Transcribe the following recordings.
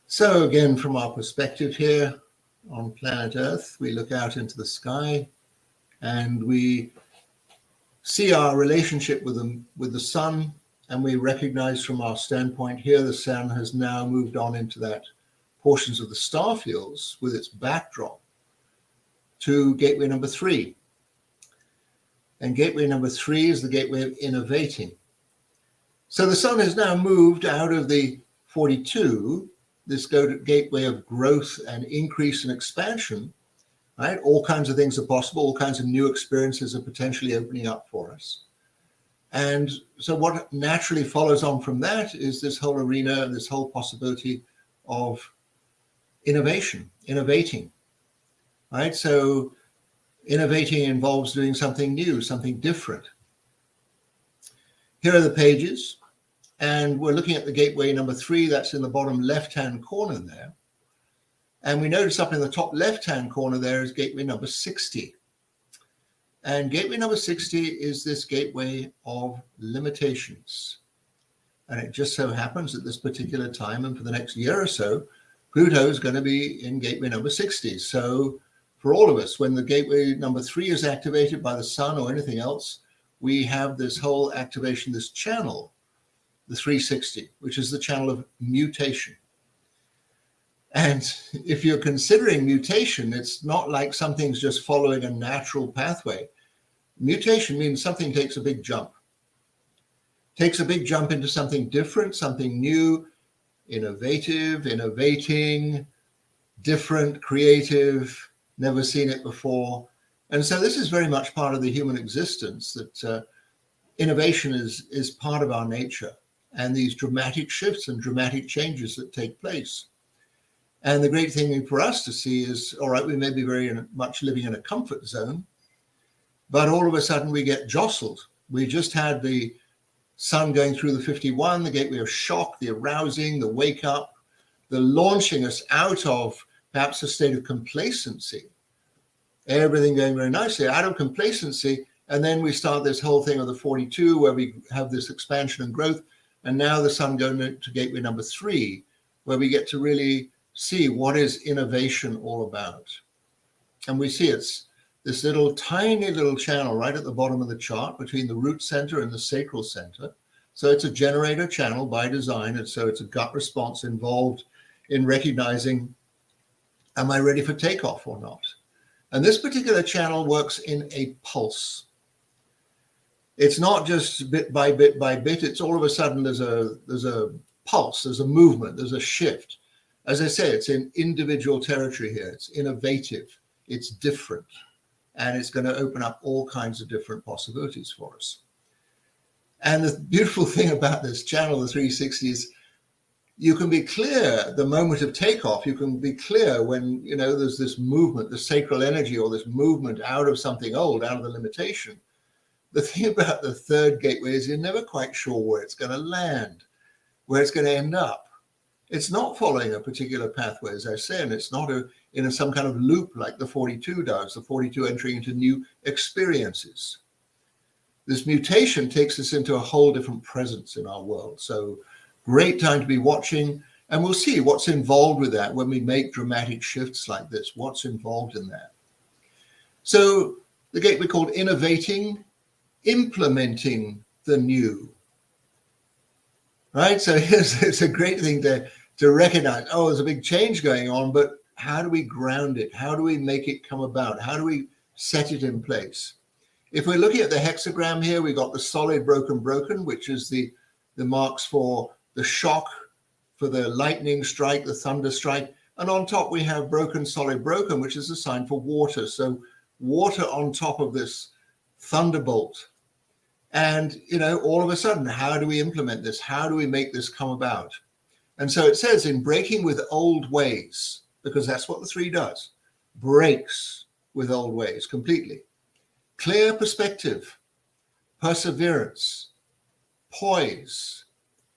So again, from our perspective here on planet Earth, we look out into the sky and we see our relationship with the sun, and we recognize from our standpoint here, the sun has now moved on into that portions of the star fields with its backdrop to gateway number 3. And gateway number 3 is the gateway of innovating. So the sun has now moved out of the 42, this gateway of growth and increase and expansion, right? All kinds of things are possible, all kinds of new experiences are potentially opening up for us. And so what naturally follows on from that is this whole arena, this whole possibility of innovation, innovating, right? So innovating involves doing something new, something different. Here are the pages, and we're looking at the gateway number 3, that's in the bottom left-hand corner there. And we notice up in the top left-hand corner there is gateway number 60. And gateway number 60 is this gateway of limitations. And it just so happens at this particular time and for the next year or so, Pluto is going to be in gateway number 60. So for all of us, when the gateway number 3 is activated by the sun or anything else, we have this whole activation, this channel, the 360, which is the channel of mutation. And if you're considering mutation, it's not like something's just following a natural pathway. Mutation means something takes a big jump. Takes a big jump into something different, something new, innovative, innovating, different, creative, never seen it before. And so this is very much part of the human existence, that innovation is part of our nature, and these dramatic shifts and dramatic changes that take place. And the great thing for us to see is, all right, we may be very much living in a comfort zone, but all of a sudden we get jostled. We just had the sun going through the 51, the gateway of shock, the arousing, the wake up, the launching us out of perhaps a state of complacency. Everything going very nicely, out of complacency. And then we start this whole thing of the 42 where we have this expansion and growth. And now the sun going to gateway number 3, where we get to really see what is innovation all about. And we see it's this little tiny little channel right at the bottom of the chart between the root center and the sacral center. So it's a generator channel by design. And so it's a gut response involved in recognizing, am I ready for takeoff or not? And this particular channel works in a pulse. It's not just bit by bit by bit. It's all of a sudden there's a pulse, there's a movement, there's a shift. As I say, it's in individual territory here. It's innovative, it's different, and it's going to open up all kinds of different possibilities for us. And the beautiful thing about this channel, the 360, is you can be clear the moment of takeoff. You can be clear when, you know, there's this movement, the sacral energy, or this movement out of something old, out of the limitation. The thing about the third gateway is you're never quite sure where it's going to land, where it's going to end up. It's not following a particular pathway, as I say, and it's not in some kind of loop like the 42 does, the 42 entering into new experiences. This mutation takes us into a whole different presence in our world. So great time to be watching, and we'll see what's involved with that when we make dramatic shifts like this, what's involved in that. So the gateway called innovating, implementing the new. Right, so it's a great thing to recognize, oh, there's a big change going on, but how do we ground it? How do we make it come about? How do we set it in place? If we're looking at the hexagram here, we've got the solid, broken, which is the marks for the shock, for the lightning strike, the thunder strike. And on top, we have broken, solid, broken, which is a sign for water. So water on top of this thunderbolt. And, you know, all of a sudden, how do we implement this? How do we make this come about? And so it says in breaking with old ways, because that's what the 3 does, breaks with old ways completely. Clear perspective, perseverance, poise,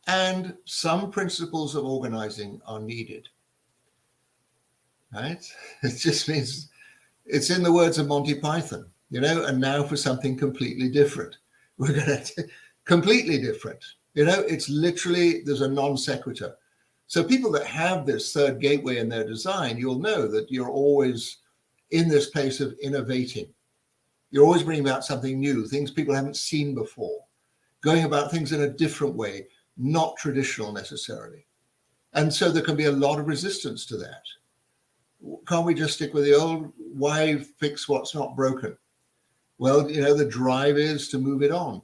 and some principles of organizing are needed. Right? It just means it's in the words of Monty Python, you know, and now for something completely different. We're going to completely different. You know, it's literally, there's a non sequitur. So people that have this third gateway in their design, you'll know that you're always in this place of innovating. You're always bringing about something new, things people haven't seen before, going about things in a different way, not traditional necessarily. And so there can be a lot of resistance to that. Can't we just stick with the old? Why fix what's not broken? Well, the drive is to move it on.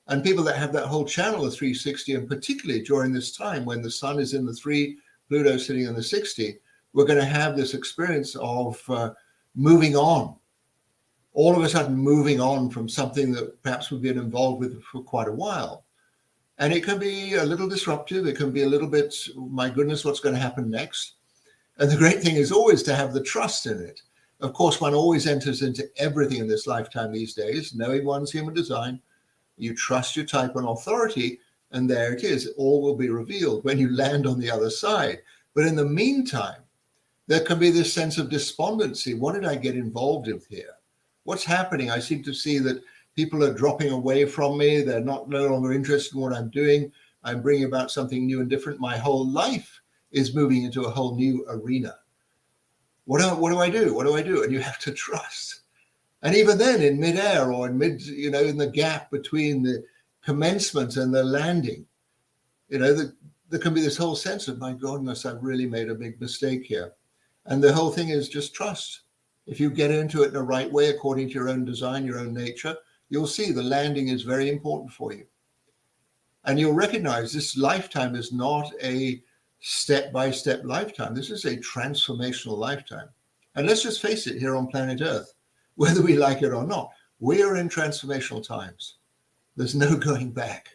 And people that have that whole channel of 360, and particularly during this time when the sun is in the 3, Pluto sitting in the 60, we're going to have this experience of moving on. All of a sudden moving on from something that perhaps we've been involved with for quite a while. And it can be a little disruptive. It can be a little bit, my goodness, what's going to happen next? And the great thing is always to have the trust in it. Of course, one always enters into everything in this lifetime these days, knowing one's human design. You trust your type and authority, and there it is. All will be revealed when you land on the other side. But in the meantime, there can be this sense of despondency. What did I get involved with here? What's happening? I seem to see that people are dropping away from me. They're no longer interested in what I'm doing. I'm bringing about something new and different. My whole life is moving into a whole new arena. What do I do? What do I do? And you have to trust. And even then, in midair or in in the gap between the commencement and the landing, there can be this whole sense of, my goodness, I've really made a big mistake here. And the whole thing is just trust. If you get into it in the right way, according to your own design, your own nature, you'll see the landing is very important for you. And you'll recognize this lifetime is not a step-by-step lifetime. This is a transformational lifetime. And let's just face it, here on planet Earth, whether we like it or not, we are in transformational times. There's no going back.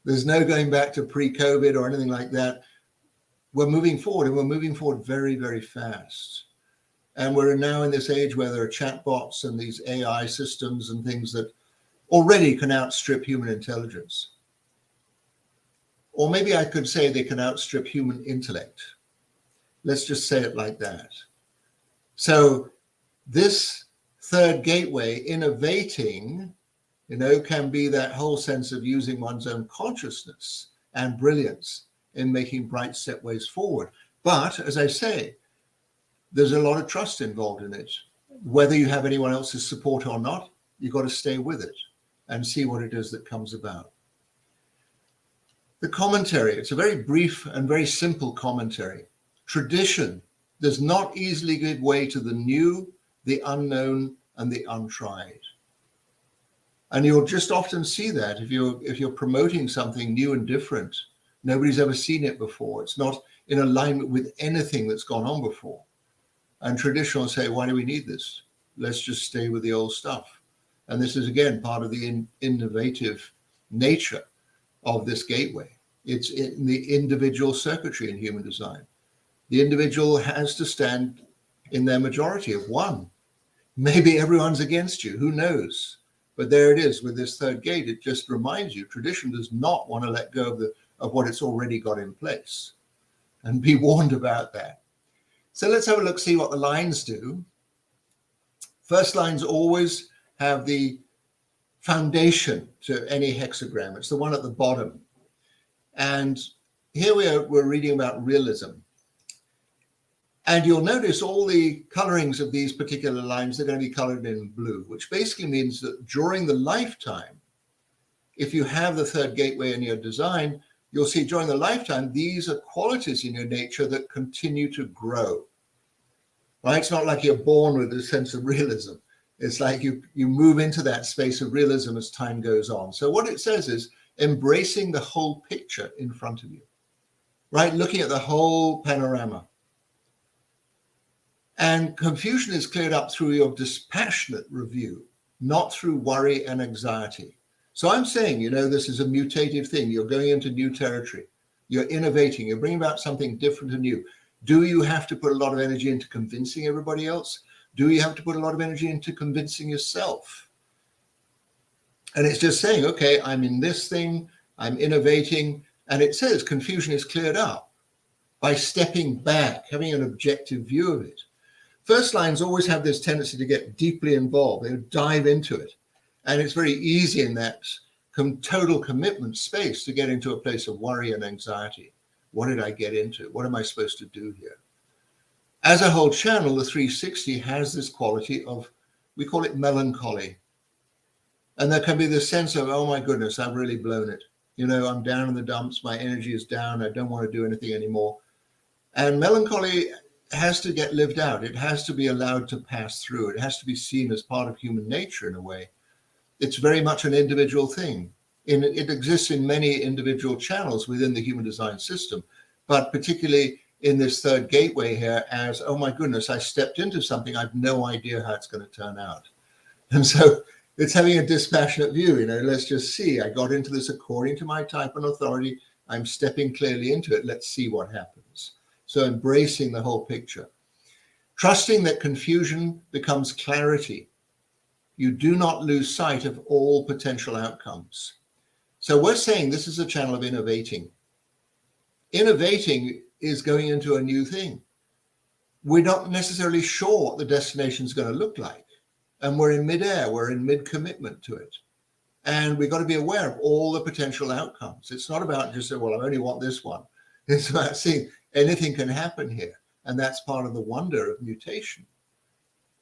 There's no going back to pre-COVID or anything like that. We're moving forward, and we're moving forward very, very fast. And we're now in this age where there are chatbots and these AI systems and things that already can outstrip human intelligence. Or maybe I could say they can outstrip human intellect. Let's just say it like that. So this third gateway, innovating, can be that whole sense of using one's own consciousness and brilliance in making bright stepways forward. But as I say, there's a lot of trust involved in it. Whether you have anyone else's support or not, you've got to stay with it and see what it is that comes about. The commentary, it's a very brief and very simple commentary. Tradition does not easily give way to the new, the unknown, and the untried. And you'll just often see that if you're promoting something new and different, nobody's ever seen it before. It's not in alignment with anything that's gone on before. And traditional say, why do we need this? Let's just stay with the old stuff. And this is, again, part of the innovative nature of this gateway. It's in the individual circuitry in human design. The individual has to stand in their majority of one. Maybe everyone's against you, who knows? But there it is with this third gate. It just reminds you, tradition does not want to let go of what it's already got in place. And be warned about that. So let's have a look, see what the lines do. First lines always have the foundation to any hexagram. It's the one at the bottom. And here we're reading about realism. And you'll notice all the colorings of these particular lines are going to be colored in blue, which basically means that during the lifetime, if you have the third gateway in your design, you'll see during the lifetime, these are qualities in your nature that continue to grow. Right? It's not like you're born with a sense of realism. It's like you move into that space of realism as time goes on. So what it says is embracing the whole picture in front of you, right? Looking at the whole panorama. And confusion is cleared up through your dispassionate review, not through worry and anxiety. So I'm saying, this is a mutative thing. You're going into new territory. You're innovating. You're bringing about something different and new. Do you have to put a lot of energy into convincing everybody else? Do you have to put a lot of energy into convincing yourself? And it's just saying, okay, I'm in this thing, I'm innovating. And it says confusion is cleared up by stepping back, having an objective view of it. First lines always have this tendency to get deeply involved. They dive into it. And it's very easy in that total commitment space to get into a place of worry and anxiety. What did I get into? What am I supposed to do here? As a whole channel, the 360 has this quality of, we call it melancholy. And there can be this sense of, oh my goodness, I've really blown it. You know, I'm down in the dumps. My energy is down. I don't want to do anything anymore. And melancholy has to get lived out. It has to be allowed to pass through. It has to be seen as part of human nature in a way. It's very much an individual thing. It exists in many individual channels within the human design system, but particularly in this third gateway here as, oh my goodness, I stepped into something. I have no idea how it's going to turn out. And so it's having a dispassionate view, you know, let's just see. I got into this according to my type and authority. I'm stepping clearly into it. Let's see what happens. So embracing the whole picture. Trusting that confusion becomes clarity. You do not lose sight of all potential outcomes. So we're saying this is a channel of innovating. Innovating is going into a new thing. We're not necessarily sure what the destination is going to look like. And we're in midair, we're in mid-commitment to it. And we've got to be aware of all the potential outcomes. It's not about just saying, well, I only want this one. It's about seeing anything can happen here. And that's part of the wonder of mutation.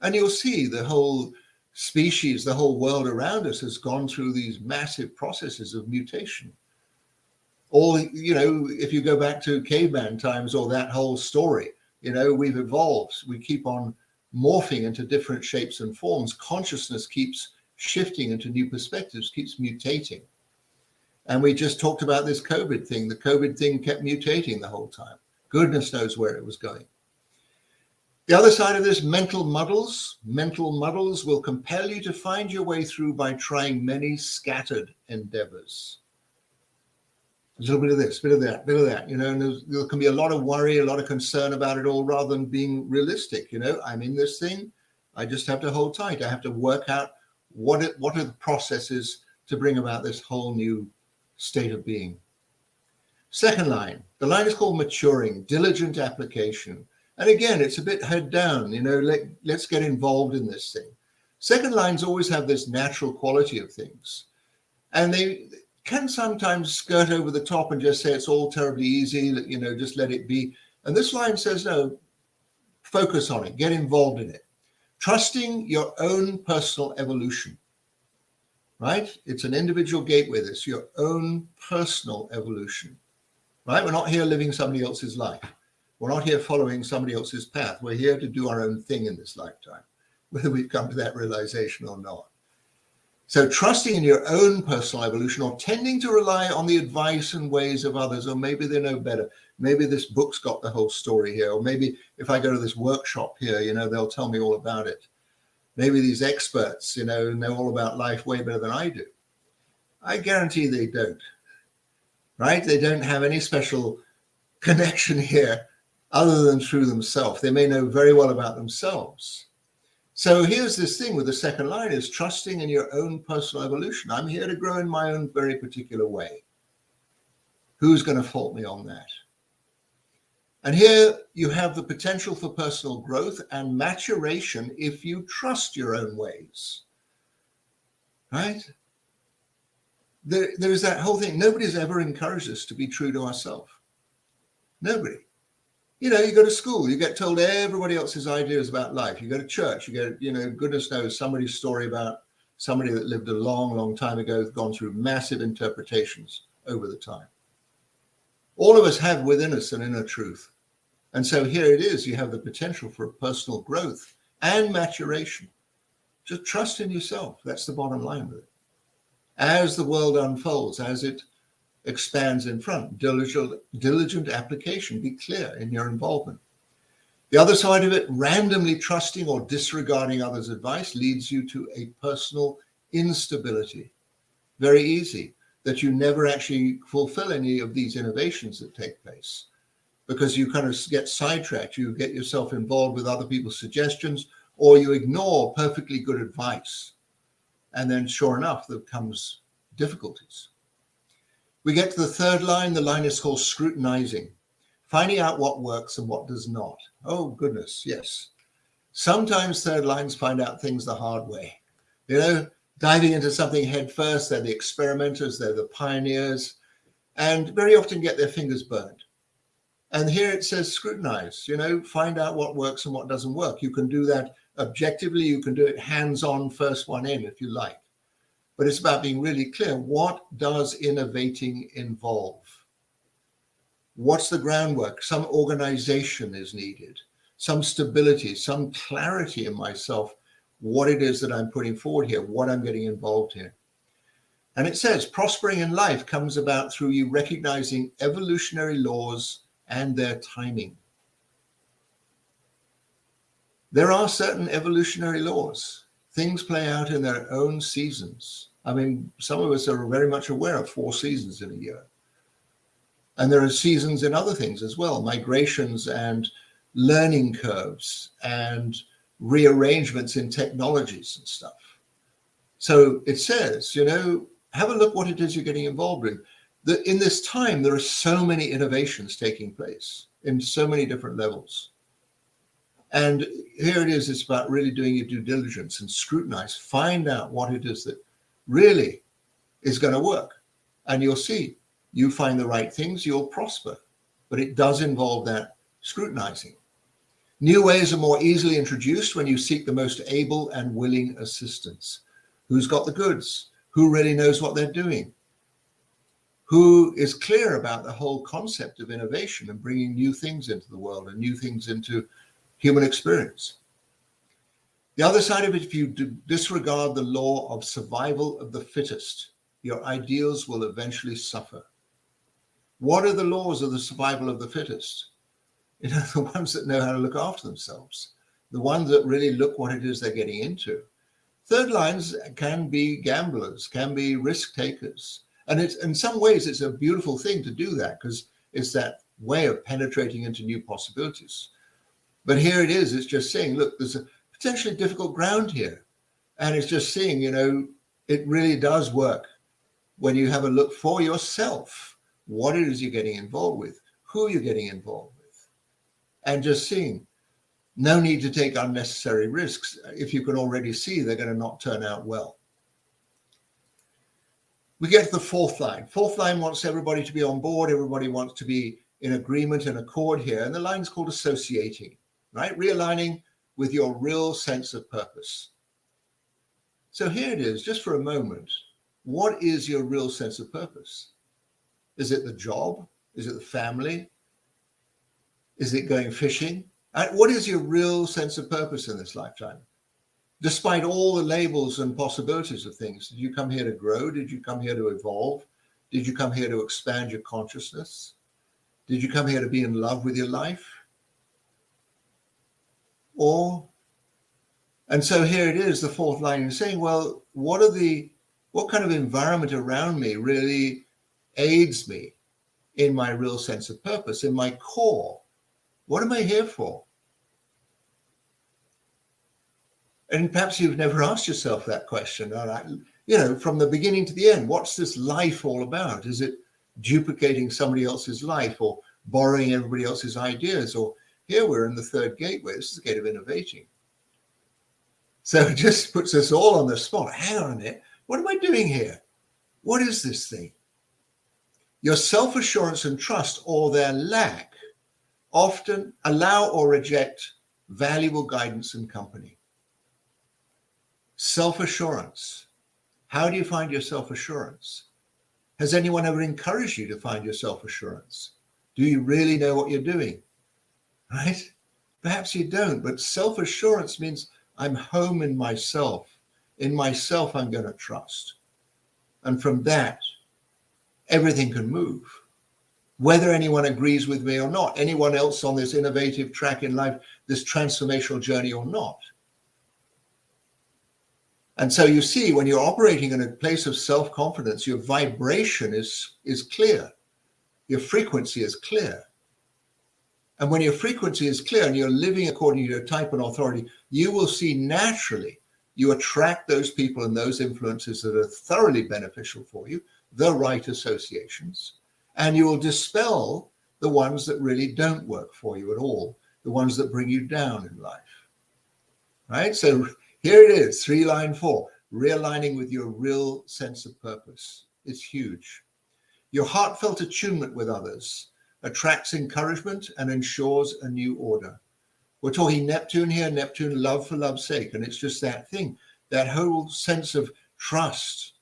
And you'll see the whole species, the whole world around us has gone through these massive processes of mutation. Or, you know, if you go back to caveman times or that whole story, you know, we've evolved. We keep on morphing into different shapes and forms. Consciousness keeps shifting into new perspectives, keeps mutating. And we just talked about this COVID thing. The COVID thing kept mutating the whole time. Goodness knows where it was going. The other side of this, mental muddles. Mental muddles will compel you to find your way through by trying many scattered endeavors. A little bit of this, bit of that, bit of that, you know, and there can be a lot of worry, a lot of concern about it all rather than being realistic. You know, I'm in this thing. I just have to hold tight. I have to work out what are the processes to bring about this whole new state of being. Second line, the line is called maturing, diligent application. And again, it's a bit head down, you know, let's get involved in this thing. Second lines always have this natural quality of things. And they can sometimes skirt over the top and just say it's all terribly easy, you know, just let it be. And this line says, no, focus on it, get involved in it. Trusting your own personal evolution, right? It's an individual gateway, this, your own personal evolution, right? We're not here living somebody else's life. We're not here following somebody else's path. We're here to do our own thing in this lifetime, whether we've come to that realization or not. So trusting in your own personal evolution or tending to rely on the advice and ways of others, or maybe they know better. Maybe this book's got the whole story here, or maybe if I go to this workshop here, you know, they'll tell me all about it. Maybe these experts, you know all about life way better than I do. I guarantee they don't, right? They don't have any special connection here other than through themselves. They may know very well about themselves. So here's this thing with the second line is trusting in your own personal evolution. I'm here to grow in my own very particular way. Who's going to fault me on that? And here you have the potential for personal growth and maturation if you trust your own ways, right? There is that whole thing. Nobody's ever encouraged us to be true to ourselves. Nobody. You know, you go to school, you get told everybody else's ideas about life. You go to church, you get, you know, goodness knows somebody's story about somebody that lived a long, long time ago, gone through massive interpretations over the time. All of us have within us an inner truth. And so here it is, you have the potential for personal growth and maturation. Just trust in yourself. That's the bottom line with it. As the world unfolds, as it expands in front, diligent application, be clear in your involvement. The other side of it, randomly trusting or disregarding others' advice leads you to a personal instability. Very easy, that you never actually fulfill any of these innovations that take place because you kind of get sidetracked. You get yourself involved with other people's suggestions or you ignore perfectly good advice. And then sure enough, there comes difficulties. We get to the third line. The line is called scrutinizing, finding out what works and what does not. Oh, goodness, yes. Sometimes third lines find out things the hard way. You know, diving into something head first, they're the experimenters, they're the pioneers, and very often get their fingers burned. And here it says scrutinize, find out what works and what doesn't work. You can do that objectively. You can do it hands-on, first one in, if you like. But it's about being really clear. What does innovating involve? What's the groundwork? Some organization is needed, some stability, some clarity in myself, what it is that I'm putting forward here, what I'm getting involved in. And it says prospering in life comes about through you recognizing evolutionary laws and their timing. There are certain evolutionary laws. Things play out in their own seasons. I mean, some of us are very much aware of 4 seasons in a year. And there are seasons in other things as well, migrations and learning curves and rearrangements in technologies and stuff. So it says, have a look what it is you're getting involved in. In this time, there are so many innovations taking place in so many different levels. And here it is, it's about really doing your due diligence and scrutinize, find out what it is that really is going to work. And you'll see, you find the right things, you'll prosper. But it does involve that scrutinizing. New ways are more easily introduced when you seek the most able and willing assistance. Who's got the goods? Who really knows what they're doing? Who is clear about the whole concept of innovation and bringing new things into the world and new things into human experience? The other side of it, if you disregard the law of survival of the fittest, your ideals will eventually suffer. What are the laws of the survival of the fittest? The ones that know how to look after themselves, the ones that really look what it is they're getting into. Third lines can be gamblers, can be risk takers. And it's, in some ways, it's a beautiful thing to do that because it's that way of penetrating into new possibilities. But here it is, it's just saying, look, there's a potentially difficult ground here. And it's just seeing, it really does work when you have a look for yourself, what it is you're getting involved with, who you're getting involved with, and just seeing. No need to take unnecessary risks if you can already see they're going to not turn out well. We get to the fourth line. Fourth line wants everybody to be on board. Everybody wants to be in agreement and accord here. And the line's called associating, right? Realigning with your real sense of purpose. So here it is, just for a moment. What is your real sense of purpose? Is it the job? Is it the family? Is it going fishing? What is your real sense of purpose in this lifetime? Despite all the labels and possibilities of things, did you come here to grow? Did you come here to evolve? Did you come here to expand your consciousness? Did you come here to be in love with your life? And so here it is, the fourth line is saying, well, what kind of environment around me really aids me in my real sense of purpose, in my core? What am I here for? And perhaps you've never asked yourself that question. From the beginning to the end, what's this life all about? Is it duplicating somebody else's life or borrowing everybody else's ideas? Or here we're in the third gateway. This is the gate of innovating. So it just puts us all on the spot. Hang on a minute. What am I doing here? What is this thing? Your self-assurance and trust or their lack often allow or reject valuable guidance and company. Self-assurance. How do you find your self-assurance? Has anyone ever encouraged you to find your self-assurance? Do you really know what you're doing? Right? Perhaps you don't, but self-assurance means I'm home in myself. In myself, I'm going to trust. And from that, everything can move. Whether anyone agrees with me or not, anyone else on this innovative track in life, this transformational journey or not. And so you see, when you're operating in a place of self-confidence, your vibration is clear. Your frequency is clear. And when your frequency is clear and you're living according to your type and authority, you will see naturally you attract those people and those influences that are thoroughly beneficial for you, the right associations. And you will dispel the ones that really don't work for you at all, the ones that bring you down in life, right? So here it is, 3 line 4, realigning with your real sense of purpose. It's huge. Your heartfelt attunement with others attracts encouragement, and ensures a new order. We're talking Neptune here, Neptune, love for love's sake. And it's just that thing, that whole sense of trust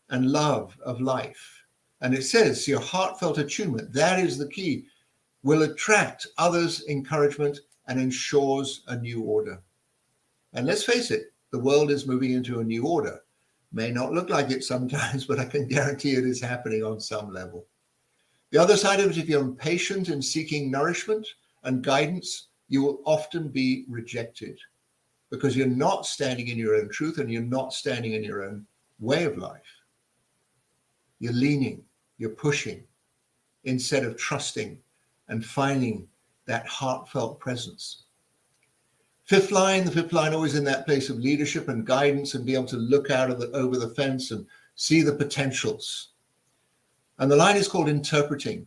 and love of life. And it says your heartfelt attunement, that is the key, will attract others' encouragement and ensures a new order. And let's face it, the world is moving into a new order. May not look like it sometimes, but I can guarantee it is happening on some level. The other side of it, if you're impatient in seeking nourishment and guidance, you will often be rejected because you're not standing in your own truth and you're not standing in your own way of life. You're leaning, you're pushing instead of trusting and finding that heartfelt presence. The fifth line always in that place of leadership and guidance and be able to look out over the fence and see the potentials. And the line is called interpreting,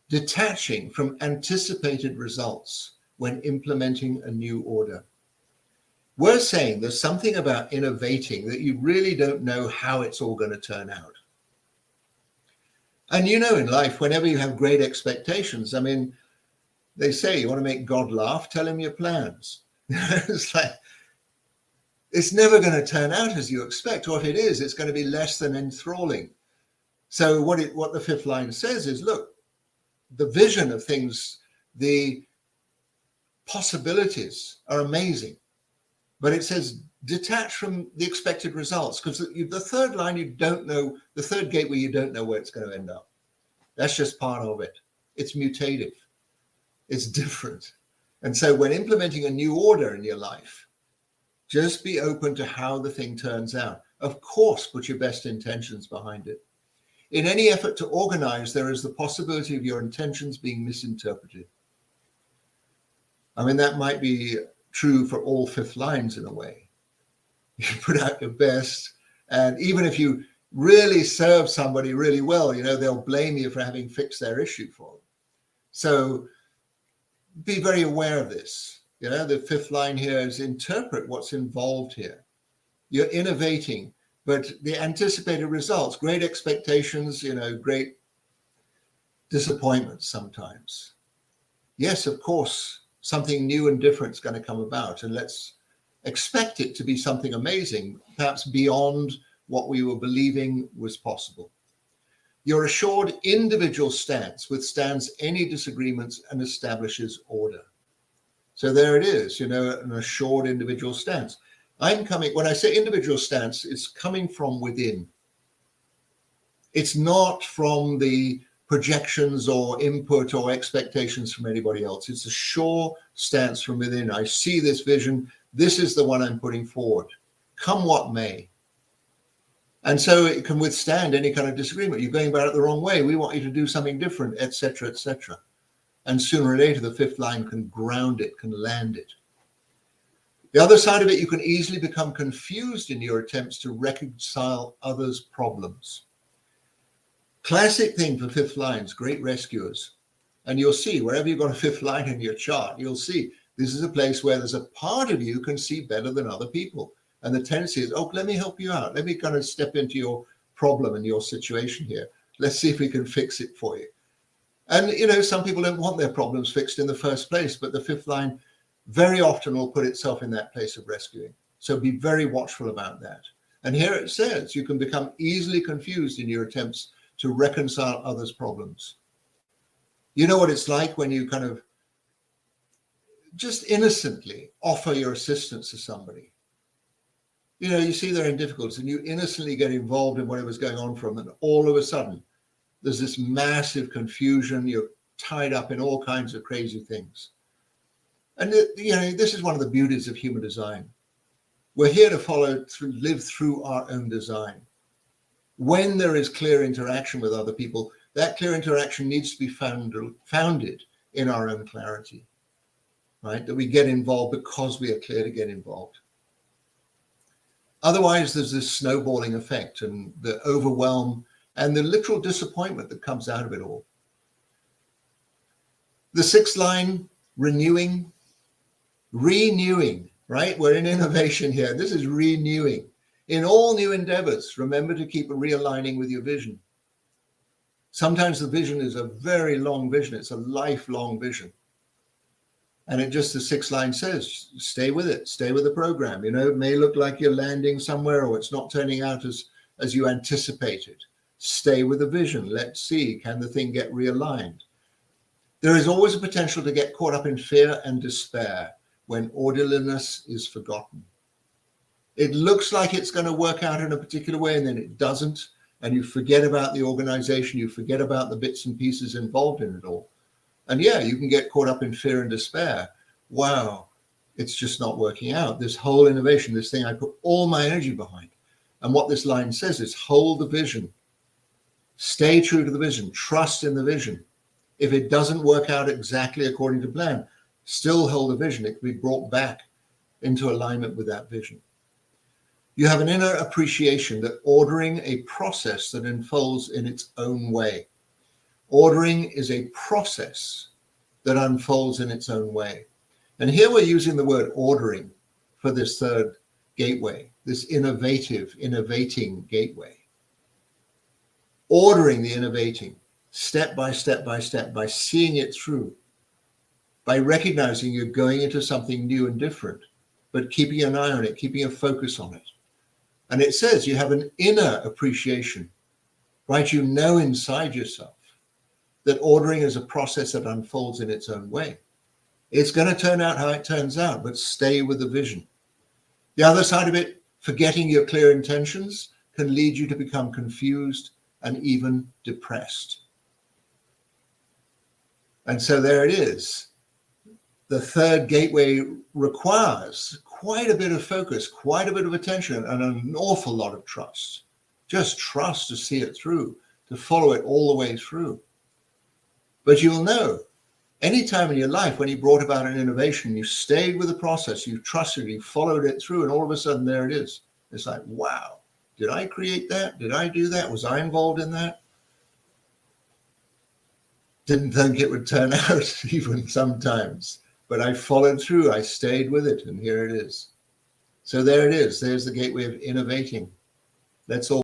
detaching from anticipated results when implementing a new order. We're saying there's something about innovating that you really don't know how it's all going to turn out. And in life, whenever you have great expectations, I mean, they say you want to make God laugh, tell him your plans. It's like, it's never going to turn out as you expect, or if it is, it's going to be less than enthralling. So what the fifth line says is, look, the vision of things, the possibilities are amazing, but it says detach from the expected results, because the third line, you don't know, the third gateway, you don't know where it's going to end up. That's just part of it. It's mutative. It's different. And so when implementing a new order in your life, just be open to how the thing turns out. Of course, put your best intentions behind it. In any effort to organize, there is the possibility of your intentions being misinterpreted. I mean, that might be true for all fifth lines in a way. You put out your best, and even if you really serve somebody really well, they'll blame you for having fixed their issue for them. So be very aware of this. The fifth line here is interpret what's involved here. You're innovating, but the anticipated results, great expectations, great disappointments sometimes. Yes, of course, something new and different is going to come about, and let's expect it to be something amazing, perhaps beyond what we were believing was possible. Your assured individual stance withstands any disagreements and establishes order. So there it is, an assured individual stance. When I say individual stance, it's coming from within. It's not from the projections or input or expectations from anybody else. It's a sure stance from within. I see this vision. This is the one I'm putting forward, come what may. And so it can withstand any kind of disagreement. You're going about it the wrong way. We want you to do something different, etc., etc. And sooner or later, the fifth line can ground it, can land it. The other side of it, you can easily become confused in your attempts to reconcile others' problems. Classic thing for fifth lines, great rescuers. And you'll see, wherever you've got a fifth line in your chart, you'll see this is a place where there's a part of you can see better than other people. And the tendency is, let me help you out. Let me kind of step into your problem and your situation here. Let's see if we can fix it for you. And, some people don't want their problems fixed in the first place, but the fifth line very often will put itself in that place of rescuing. So be very watchful about that. And here it says you can become easily confused in your attempts to reconcile others' problems. You know what it's like when you kind of just innocently offer your assistance to somebody. You see they're in difficulties and you innocently get involved in whatever's going on for them. And all of a sudden, there's this massive confusion. You're tied up in all kinds of crazy things. And, this is one of the beauties of human design. We're here to live through our own design. When there is clear interaction with other people, that clear interaction needs to be founded in our own clarity, right? That we get involved because we are clear to get involved. Otherwise, there's this snowballing effect and the overwhelm and the literal disappointment that comes out of it all. The sixth line, renewing, right? We're in innovation here. This is renewing. In all new endeavors, remember to keep realigning with your vision. Sometimes the vision is a very long vision. It's a lifelong vision. And it just, the 6th line says, stay with it, stay with the program. You know, it may look like you're landing somewhere or it's not turning out as you anticipated. Stay with the vision. Let's see, can the thing get realigned? There is always a potential to get caught up in fear and despair when orderliness is forgotten. It looks like it's going to work out in a particular way and then it doesn't. And you forget about the organization, you forget about the bits and pieces involved in it all. And yeah, you can get caught up in fear and despair. Wow, it's just not working out. This whole innovation, this thing I put all my energy behind. And what this line says is hold the vision. Stay true to the vision. Trust in the vision. If it doesn't work out exactly according to plan, still hold the vision. It can be brought back into alignment with that vision. You have an inner appreciation that ordering a process that unfolds in its own way. Ordering is a process that unfolds in its own way. And here we're using the word ordering for this 3rd gateway, this innovating gateway. Ordering the innovating, step by step by step, by seeing it through, by recognizing you're going into something new and different, but keeping an eye on it, keeping a focus on it. And it says you have an inner appreciation, right? You know inside yourself that ordering is a process that unfolds in its own way. It's going to turn out how it turns out, but stay with the vision. The other side of it, forgetting your clear intentions, can lead you to become confused and even depressed. And so there it is. The 3rd gateway requires quite a bit of focus, quite a bit of attention, and an awful lot of trust. Just trust to see it through, to follow it all the way through. But you'll know, any time in your life when you brought about an innovation, you stayed with the process, you trusted, you followed it through, and all of a sudden there it is. It's like, wow, did I create that? Did I do that? Was I involved in that? Didn't think it would turn out even sometimes. But I followed through, I stayed with it, and here it is. So there it is. There's the gateway of innovating. Let's all